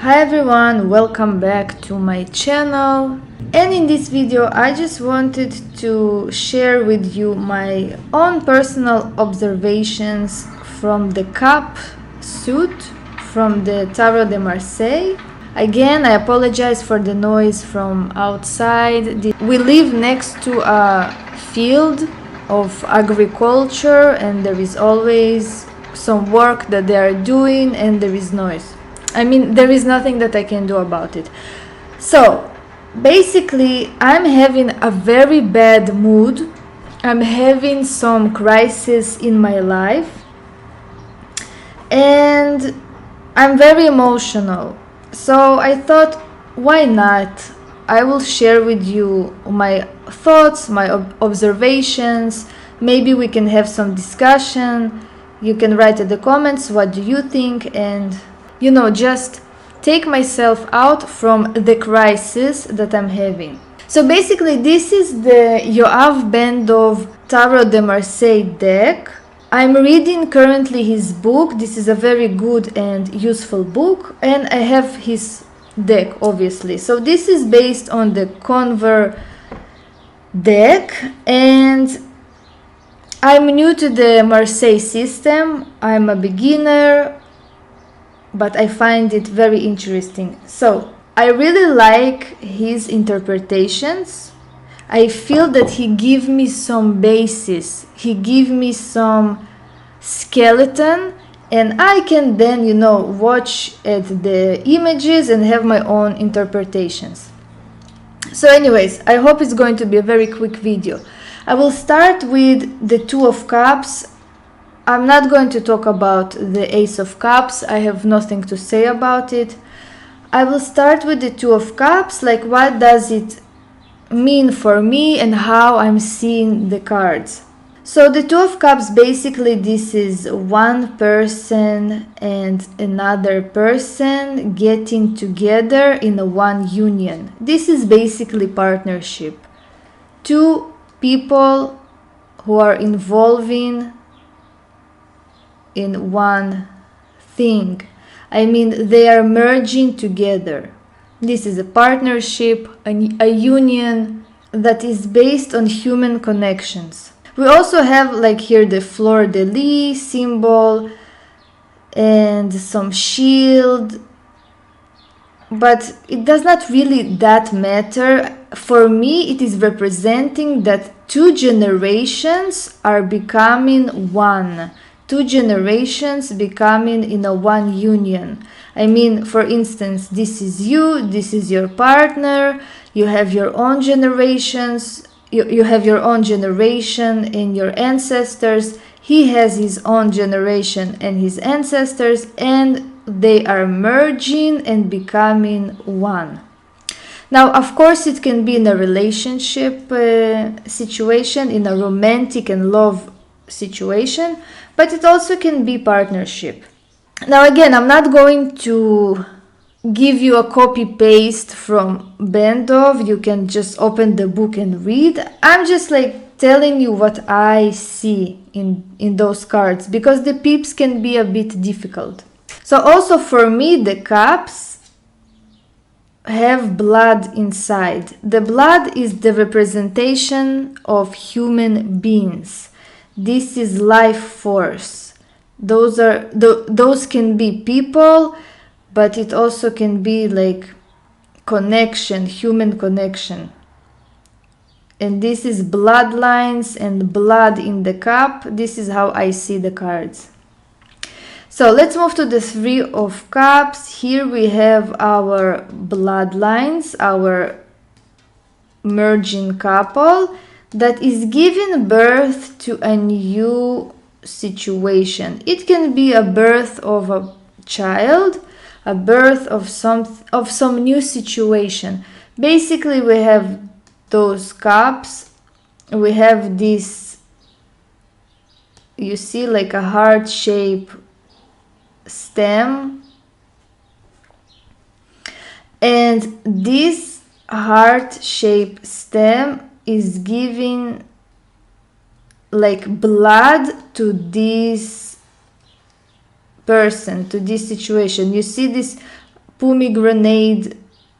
Hi everyone, welcome back to my channel. And in this video I just wanted to share with you my own personal observations from the cup suit from the Tarot de Marseille. Again, I apologize for the noise from outside. We live next to a field of agriculture and there is always some work that they are doing and there is noise. I mean, there is nothing that I can do about it. So basically I'm having a very bad mood. I'm having some crisis in my life and I'm very emotional. So I thought, why not? I will share with you my thoughts, my observations. Maybe we can have some discussion. You can write in the comments what do you think, and just take myself out from the crisis that I'm having. So basically this is the Yoav Bendov Tarot de Marseille deck. I'm reading currently his book. This is a very good and useful book, and I have his deck obviously. So this is based on the Conver deck, and I'm new to the Marseille system. I'm a beginner, but I find it very interesting. So I really like his interpretations. I feel that he give me some basis, he give me some skeleton, and I can then watch at the images and have my own interpretations. So anyways, I hope it's going to be a very quick video. I will start with the Two of Cups. I'm not going to talk about the Ace of Cups. I have nothing to say about it. I will start with the Two of Cups, like what does it mean for me and how I'm seeing the cards. So the Two of Cups, basically this is one person and another person getting together in a one union. This is basically partnership. Two people who are involving in one thing. I mean, they are merging together. This is a partnership, a union that is based on human connections. We also have like here the fleur-de-lis symbol and some shield, but it does not really that matter. For me, it is representing that two generations are becoming one. Two generations becoming in a one union. I mean, for instance, this is you, this is your partner, you have your own generations, you have your own generation and your ancestors, he has his own generation and his ancestors, and they are merging and becoming one. Now, of course, it can be in a relationship situation, in a romantic and love situation, but it also can be partnership. Now again, I'm not going to give you a copy paste from Bendov. You can just open the book and read. I'm just like telling you what I see in those cards, because the peeps can be a bit difficult. So also for me, the cups have blood inside. The blood is the representation of human beings. This is life force. Those can be people, but it also can be like connection, human connection. And this is bloodlines and blood in the cup. This is how I see the cards. So let's move to the Three of Cups. Here we have our bloodlines, our merging couple that is giving birth to a new situation. It can be a birth of a child, a birth of some new situation. Basically, we have those cups. We have this, you see, like a heart shape stem, and this heart shape stem is giving like blood to this person, to this situation. You see this pomegranate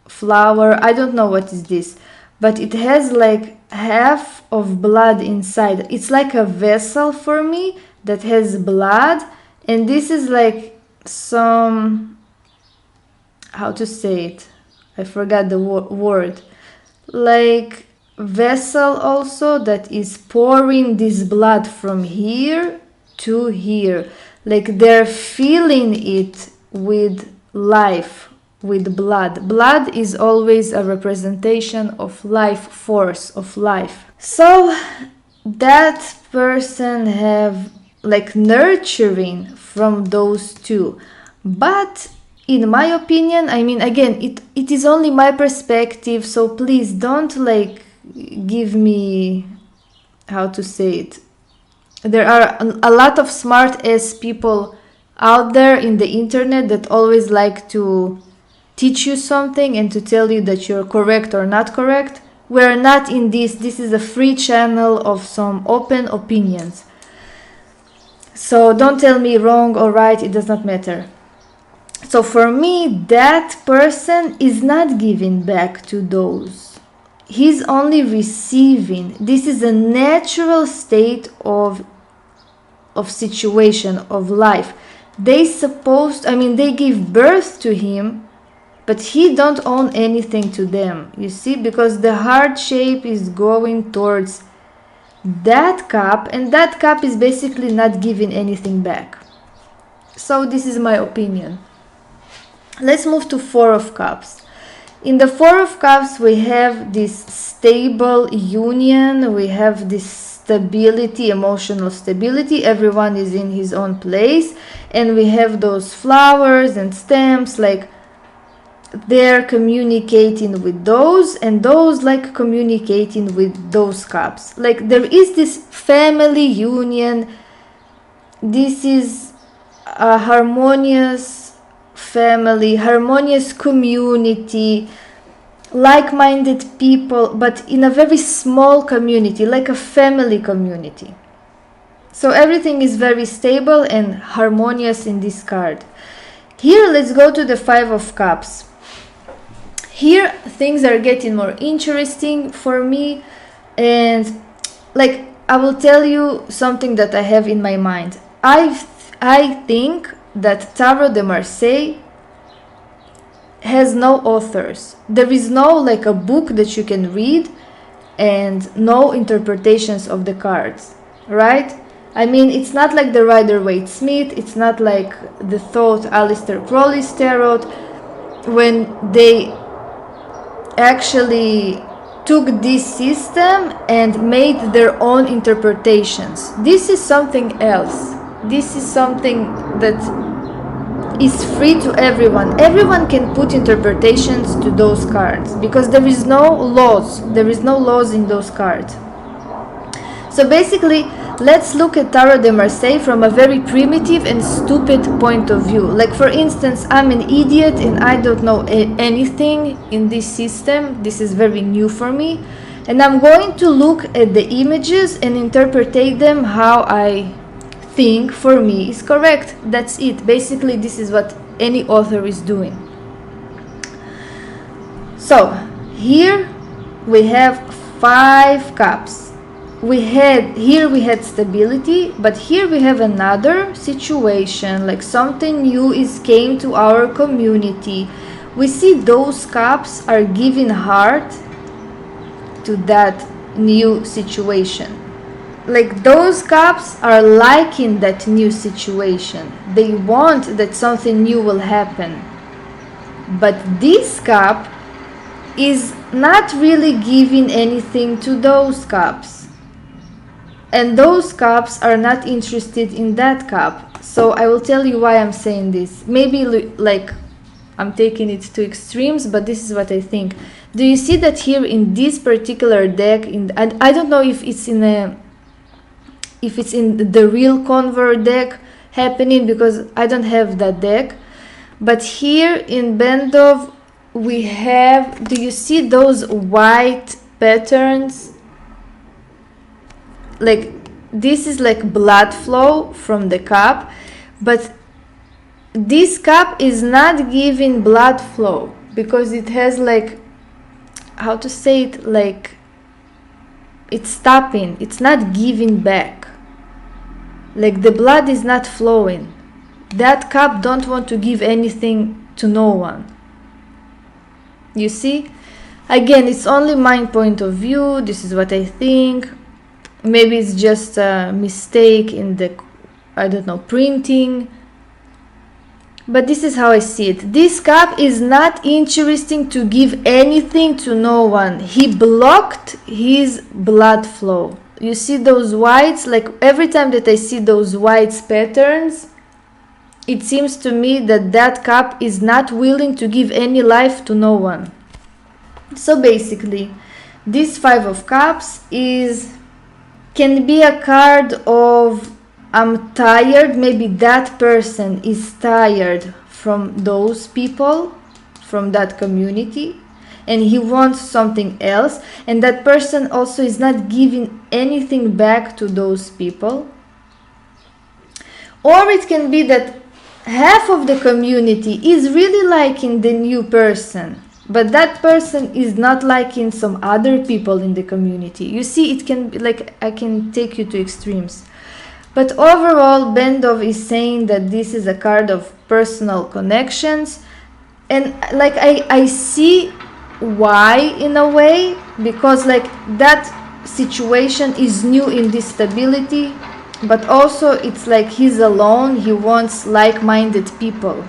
flower. I don't know what is this, but it has like half of blood inside. It's like a vessel for me that has blood, and this is like some, how to say it, I forgot the word, like vessel also that is pouring this blood from here to here, like they're filling it with life, with blood. Blood is always a representation of life force, of life. So that person have like nurturing from those two. But in my opinion, I mean, again, it is only my perspective, so please don't like give me, how to say it. There are a lot of smart ass people out there in the internet that always like to teach you something and to tell you that you're correct or not correct. We're not in this. This is a free channel of some open opinions. So don't tell me wrong or right, it does not matter. So for me, that person is not giving back to those. He's only receiving. This is a natural state of situation, of life. They give birth to him, but he don't own anything to them, you see, because the heart shape is going towards that cup, and that cup is basically not giving anything back. So this is my opinion. Let's move to Four of Cups. In the Four of Cups, we have this stable union, we have this stability, emotional stability, everyone is in his own place, and we have those flowers and stamps, like they're communicating with those, and those like communicating with those cups. Like there is this family union, this is a harmonious family, harmonious community, like-minded people, but in a very small community, like a family community. So everything is very stable and harmonious in this card. Here, let's go to the Five of Cups. Here, things are getting more interesting for me, and like I will tell you something that I have in my mind. I think that Tarot de Marseille has no authors. There is no like a book that you can read and no interpretations of the cards, right? I mean, it's not like the Rider-Waite-Smith, it's not like the Thoth Aleister Crowley's tarot, when they actually took this system and made their own interpretations. This is something else. This is something that is free to everyone. Everyone can put interpretations to those cards because there is no laws. There is no laws in those cards. So basically, let's look at Tarot de Marseille from a very primitive and stupid point of view. Like for instance, I'm an idiot and I don't know anything in this system. This is very new for me. And I'm going to look at the images and interpret them how I think for me is correct. That's it. Basically, this is what any author is doing. So here we have Five Cups. We had stability, but here we have another situation, like something new came to our community. We see those cups are giving heart to that new situation. Like those cups are liking that new situation. They want that something new will happen. But this cup is not really giving anything to those cups. And those cups are not interested in that cup. So I will tell you why I'm saying this. Maybe like I'm taking it to extremes, but this is what I think. Do you see that here in this particular deck, I don't know if it's in the real Convert deck happening, because I don't have that deck. But here in Bendov we have, do you see those white patterns? Like this is like blood flow from the cup, but this cup is not giving blood flow, because it has like, how to say it, like it's stopping, it's not giving back, like the blood is not flowing. That cup don't want to give anything to no one. You see, again, it's only my point of view, this is what I think. Maybe it's just a mistake in the, I don't know, printing, but this is how I see it. This cup is not interesting to give anything to no one. He blocked his blood flow. You see those whites, like every time that I see those whites patterns, it seems to me that that cup is not willing to give any life to no one. So basically, this Five of Cups can be a card of I'm tired. Maybe that person is tired from those people, from that community, and he wants something else, and that person also is not giving anything back to those people. Or it can be that half of the community is really liking the new person, but that person is not liking some other people in the community. You see, it can be like, I can take you to extremes. But overall, Bendov is saying that this is a card of personal connections. And like I see why in a way, because like that situation is new in this stability, but also it's like he's alone, he wants like-minded people.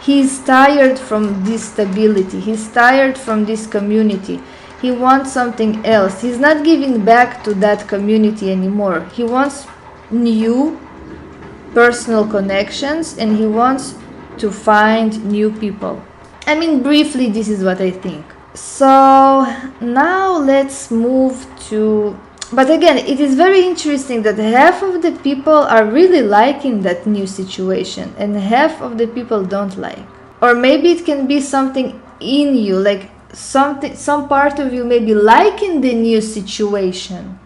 He's tired from this stability, he's tired from this community. He wants something else. He's not giving back to that community anymore. He wants new personal connections, and he wants to find new people. I mean, briefly, this is what I think. So now let's move to, but again, it is very interesting that half of the people are really liking that new situation and half of the people don't like. Or maybe it can be something in you, like some part of you may be liking the new situation,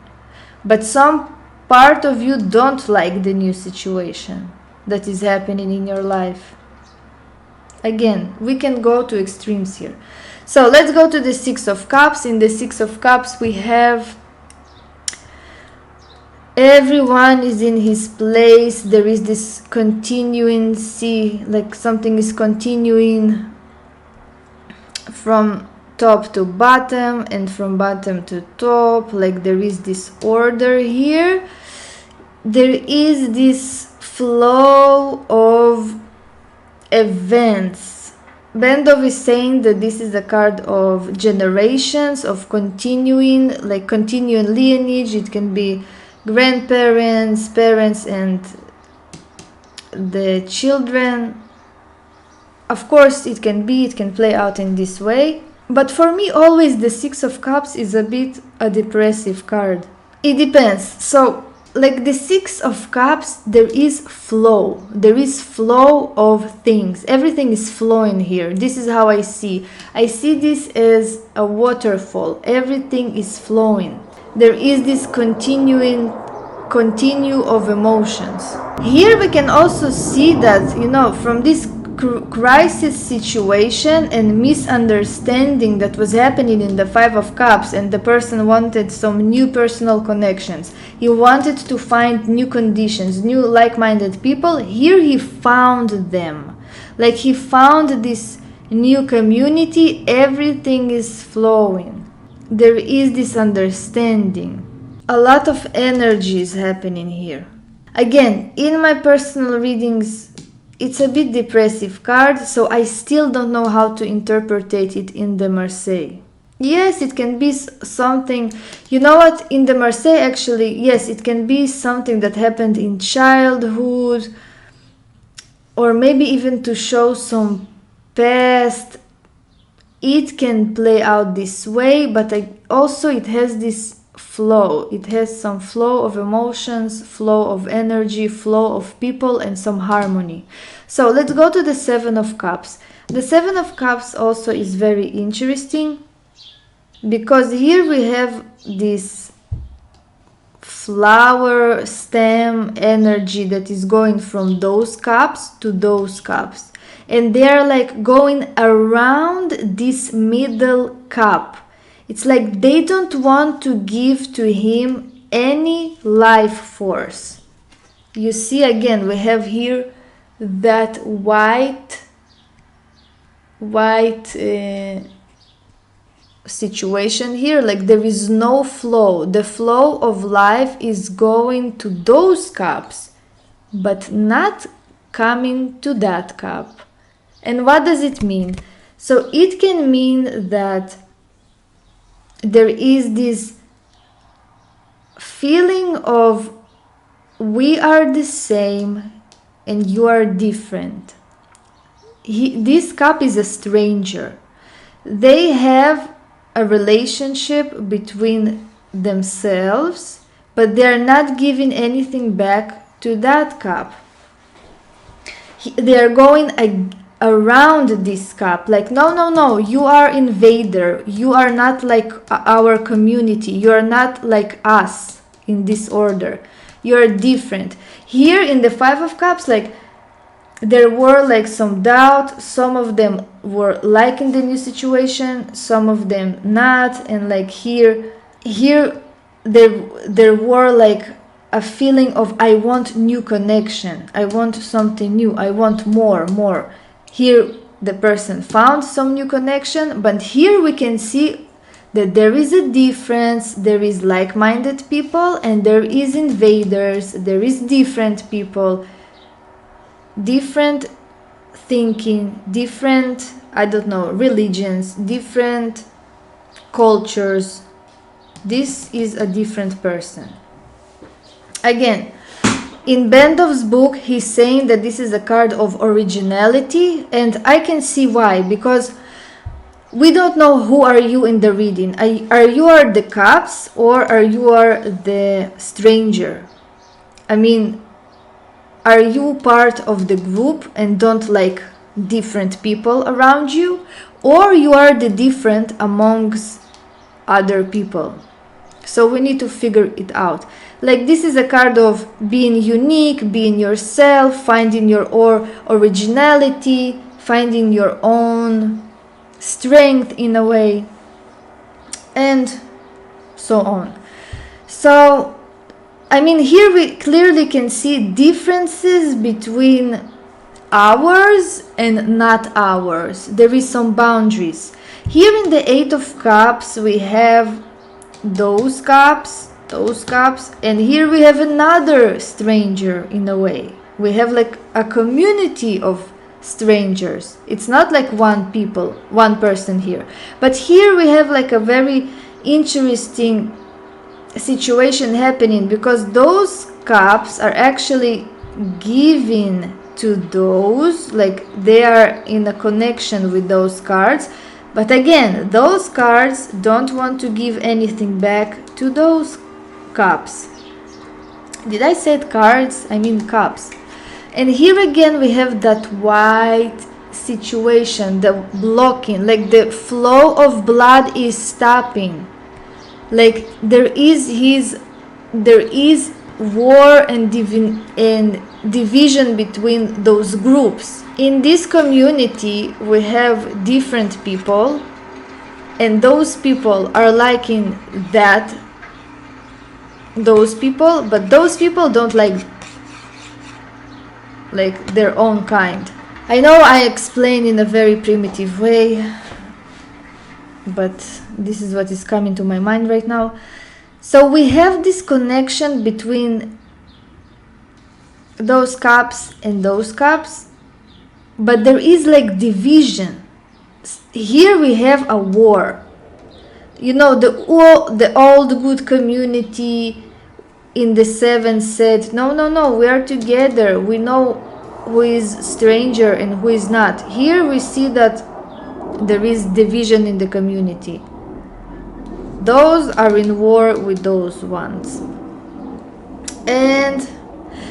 but some part of you don't like the new situation that is happening in your life. Again, we can go to extremes here. So let's go to the Six of Cups. In the Six of Cups we have everyone is in his place. There is this continuing, see, like something is continuing from top to bottom and from bottom to top, like there is this order here. There is this flow of events. Bendov is saying that this is a card of generations, of continuing, like continuing lineage. It can be grandparents, parents, and the children. Of course, it can play out in this way. But for me, always the Six of Cups is a bit a depressive card. It depends. So, like the Six of Cups, there is flow. There is flow of things. Everything is flowing here. This is how I see. I see this as a waterfall. Everything is flowing. There is this continue of emotions. Here we can also see that, you know, from this crisis situation and misunderstanding that was happening in the Five of Cups, and the person wanted some new personal connections. He wanted to find new conditions, new like-minded people. Here he found them. Like he found this new community. Everything is flowing. There is this understanding. A lot of energy is happening here. Again, in my personal readings, it's a bit depressive card, so I still don't know how to interpret it in the Marseille. Yes, it can be something, you know what, in the Marseille actually, yes, it can be something that happened in childhood, or maybe even to show some past. It can play out this way, but also it has this flow. It has some flow of emotions, flow of energy, flow of people, and some harmony. So let's go to the Seven of Cups. The Seven of Cups also is very interesting, because here we have this flower stem energy that is going from those cups to those cups, and they're like going around this middle cup. It's like they don't want to give to him any life force. You see, again, we have here that white situation here, like there is no flow. The flow of life is going to those cups, but not coming to that cup. And what does it mean? So it can mean that there is this feeling of we are the same and you are different. This cup is a stranger. They have a relationship between themselves, but they are not giving anything back to that cup. They are going around this cup, like no, you are invader, you are not like our community, you are not like us in this order, you are different. Here in the Five of Cups, like there were like some doubt, some of them were liking the new situation, some of them not, and like here there were like a feeling of I want new connection, I want something new, I want more. Here the person found some new connection, but here we can see that there is a difference. There is like-minded people and there is invaders, there is different people, different thinking, different, religions, different cultures. This is a different person. Again, in Bendov's book, he's saying that this is a card of originality, and I can see why, because we don't know who are you in the reading. Are you the cups or are you the stranger? I mean, are you part of the group and don't like different people around you, or you are the different amongst other people? So we need to figure it out. Like this is a card of being unique, being yourself, finding your originality, finding your own strength in a way, and so on. So, I mean, here we clearly can see differences between ours and not ours. There is some boundaries. Here in the Eight of Cups, we have those cups, and here we have another stranger in a way. We have like a community of strangers. It's not like one person here. But here we have like a very interesting situation happening, because those cups are actually giving to those, like they are in a connection with those cards. But again, those cards don't want to give anything back to those cups. Did I say cards? I mean cups. And here again we have that white situation, the blocking, like the flow of blood is stopping. Like there is war and division between those groups. In this community we have different people, and those people are liking those people, but those people don't like their own kind. I know I explain in a very primitive way, but this is what is coming to my mind right now. So we have this connection between those cups and those cups, but there is like division. Here we have a war. You know, the old good community in the Seven said, no, we are together. We know who is stranger and who is not. Here we see that there is division in the community. Those are in war with those ones. And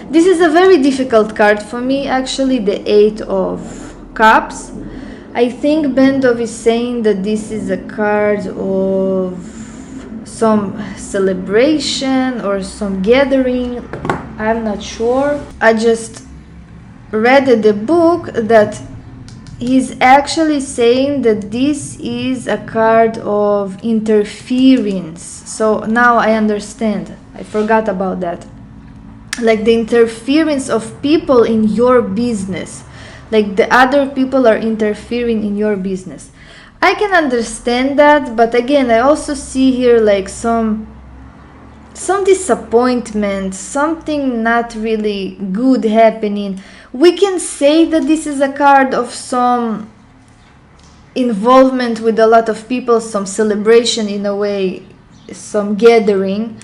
this is a very difficult card for me, actually, the Eight of Cups. I think Bendov is saying that this is a card of some celebration or some gathering. I'm not sure. I just read in the book that he's actually saying that this is a card of interference. So now I understand. I forgot about that. Like the interference of people in your business. Like the other people are interfering in your business. I can understand that, but again, I also see here like some disappointment, something not really good happening. We can say that this is a card of some involvement with a lot of people, some celebration in a way, some gathering.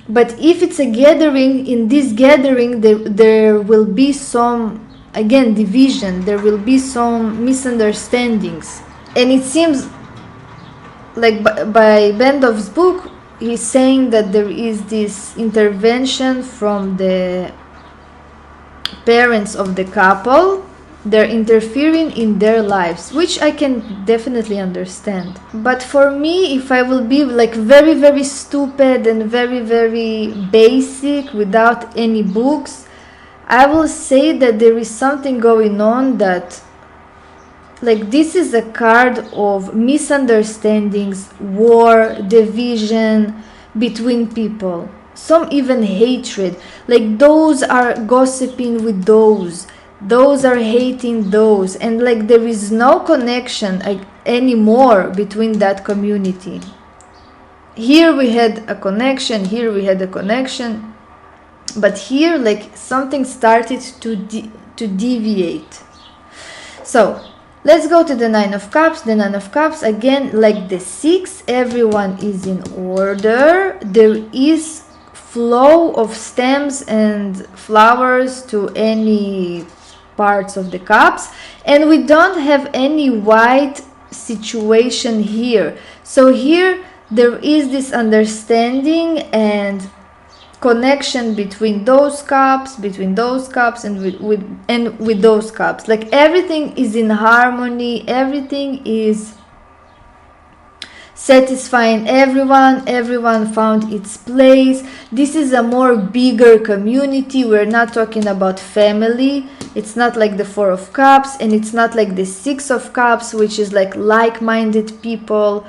But if it's a gathering, in this gathering there will be some, again, division, there will be some misunderstandings. And it seems like by Bendov's book, he's saying that there is this intervention from the parents of the couple. They're interfering in their lives, which I can definitely understand. But for me, if I will be like very, very stupid and very, very basic without any books, I will say that there is something going on that, like, this is a card of misunderstandings, war, division between people, some even hatred. Like those are gossiping with those are hating those, and like there is no connection anymore between that community. Here we had a connection, here we had a connection, but here like something started to deviate. So let's go to the Nine of Cups. The Nine of Cups, again, like the Six, everyone is in order. There is flow of stems and flowers to any parts of the cups, and we don't have any white situation here. So here there is this understanding and connection between those cups, and with those cups. Like everything is in harmony, everything is satisfying everyone found its place. This is a more bigger community. We're not talking about family. It's not like the Four of Cups, and it's not like the Six of Cups, which is like-minded people.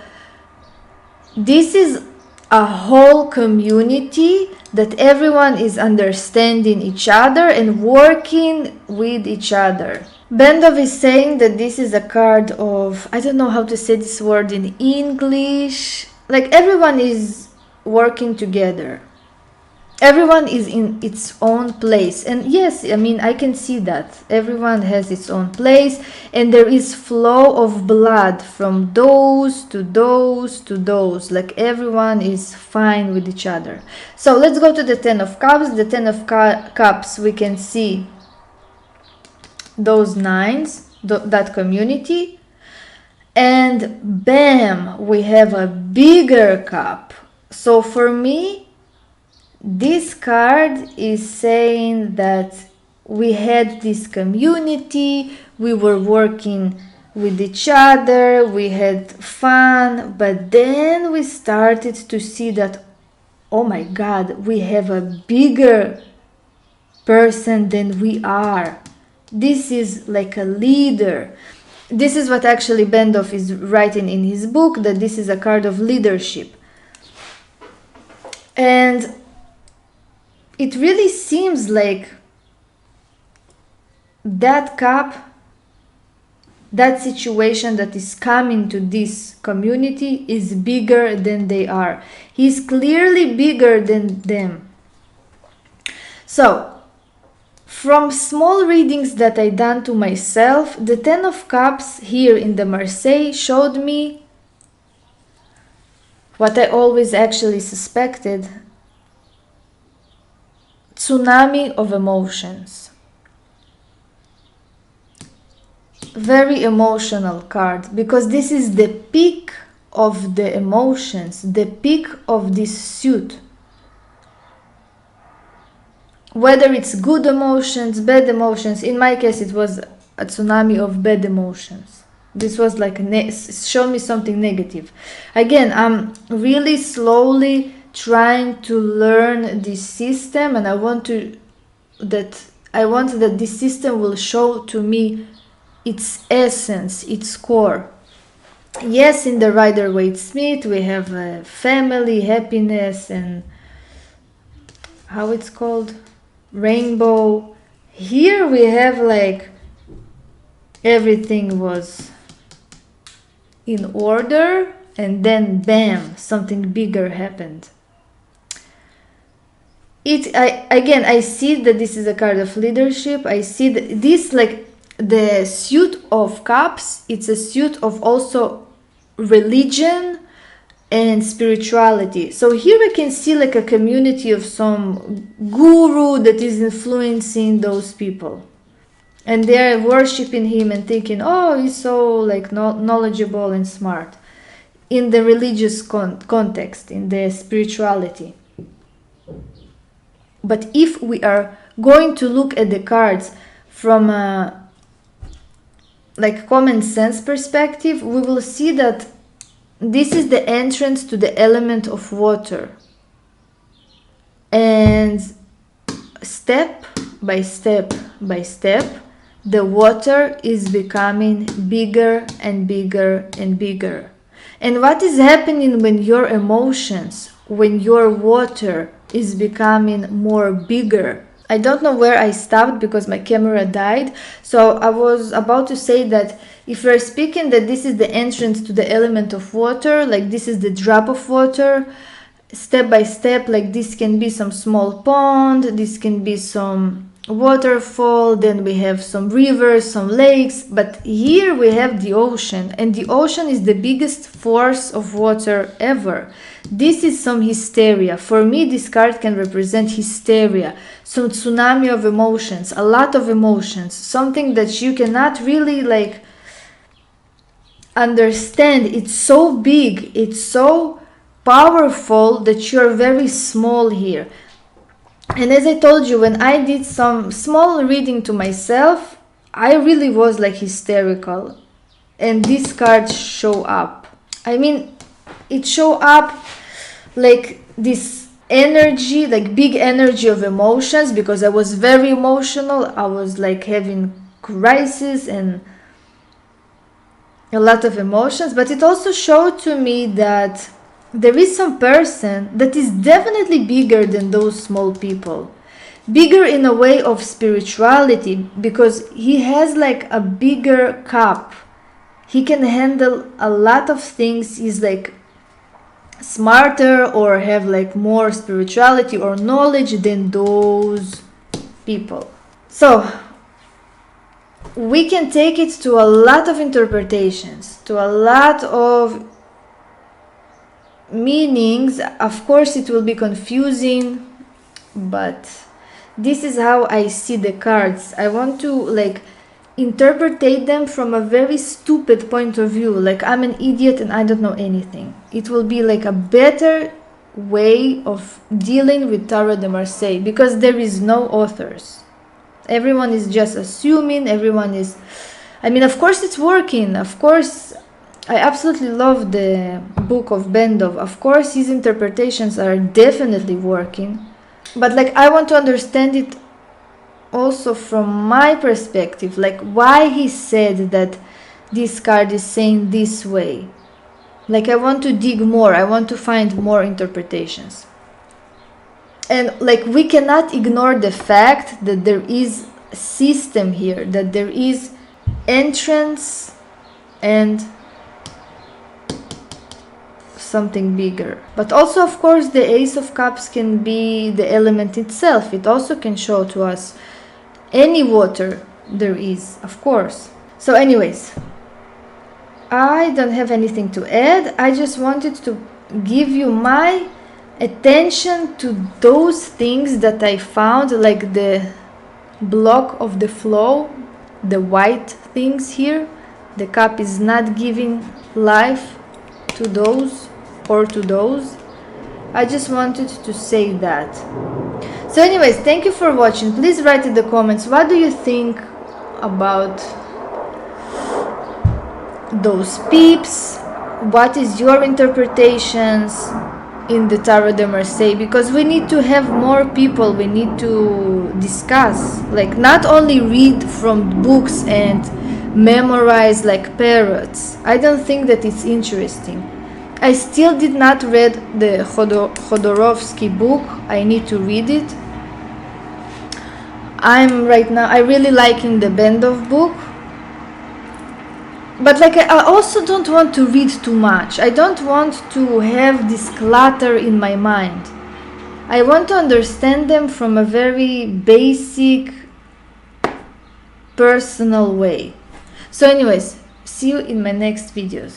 This is a whole community that everyone is understanding each other and working with each other. Bendov is saying that this is a card of, I don't know how to say this word in English, like everyone is working together. Everyone is in its own place. And yes, I mean, I can see that. Everyone has its own place, and there is flow of blood from those to those to those. Like everyone is fine with each other. So let's go to the Ten of Cups. The Ten of Cups, we can see those nines, that community. And bam, we have a bigger cup. So for me, this card is saying that we had this community, we were working with each other, we had fun, but then we started to see that, oh my God, we have a bigger person than we are. This is like a leader. This is what actually Bendov is writing in his book, that this is a card of leadership. And it really seems like that cup, that situation that is coming to this community is bigger than they are. He's clearly bigger than them. So, from small readings that I done to myself, the Ten of Cups here in the Marseille showed me what I always actually suspected: tsunami of emotions. Very emotional card, because this is the peak of the emotions, the peak of this suit. Whether it's good emotions, bad emotions, in my case it was a tsunami of bad emotions. This was like show me something negative. Again, I'm really slowly trying to learn this system, and I want that this system will show to me its essence, its core. Yes, in the Rider-Waite-Smith we have family, happiness, and how it's called, rainbow. Here we have like everything was in order, and then bam, something bigger happened. I see that this is a card of leadership. I see that this, like the suit of cups, it's a suit of also religion and spirituality. So here I can see like a community of some guru that is influencing those people, and they're worshiping him and thinking, oh, he's so like knowledgeable and smart, in the religious context, in the spirituality. But if we are going to look at the cards from a like common sense perspective, we will see that this is the entrance to the element of water, and step by step by step the water is becoming bigger and bigger and bigger. And what is happening when your emotions, when your water is becoming more bigger? I don't know where I stopped because my camera died. So I was about to say that if we're speaking that this is the entrance to the element of water, like this is the drop of water, step by step, like this can be some small pond, this can be some waterfall, then we have some rivers, some lakes, but here we have the ocean, and the ocean is the biggest force of water ever. This is some hysteria. For me, this card can represent hysteria, some tsunami of emotions, a lot of emotions, something that you cannot really like understand. It's so big, it's so powerful that you're very small here. And as I told you, when I did some small reading to myself, I really was like hysterical. And these cards show up. I mean, it show up like this energy, like big energy of emotions, because I was very emotional. I was like having crisis and a lot of emotions. But it also showed to me that there is some person that is definitely bigger than those small people. Bigger in a way of spirituality, because he has like a bigger cup. He can handle a lot of things. He's like smarter or have like more spirituality or knowledge than those people. So we can take it to a lot of interpretations, to a lot of meanings. Of course it will be confusing, but this is how I see the cards. I want to like interpretate them from a very stupid point of view, like I'm an idiot and I don't know anything. It will be like a better way of dealing with Tarot de Marseille, because there is no authors. Everyone is just assuming, everyone is, I mean, of course it's working. Of course I absolutely love the book of Bendov. Of course his interpretations are definitely working, but like I want to understand it also from my perspective, like why he said that this card is saying this way. Like I want to dig more, I want to find more interpretations. And like we cannot ignore the fact that there is a system here, that there is entrance and something bigger. But also of course the Ace of Cups can be the element itself. It also can show to us any water there is, of course. So anyways, I don't have anything to add. I just wanted to give you my attention to those things that I found, like the block of the flow, the white things here. The cup is not giving life to those or to those. I just wanted to say that. So anyways, thank you for watching. Please write in the comments, what do you think about those peeps. What is your interpretations in the Tarot de Marseille? Because we need to have more people, we need to discuss, like not only read from books and memorize like parrots. I don't think that it's interesting. I still did not read the Khodorovsky book. I need to read it. I really liking the Bendov book. But like I also don't want to read too much. I don't want to have this clutter in my mind. I want to understand them from a very basic, personal way. So anyways, see you in my next videos.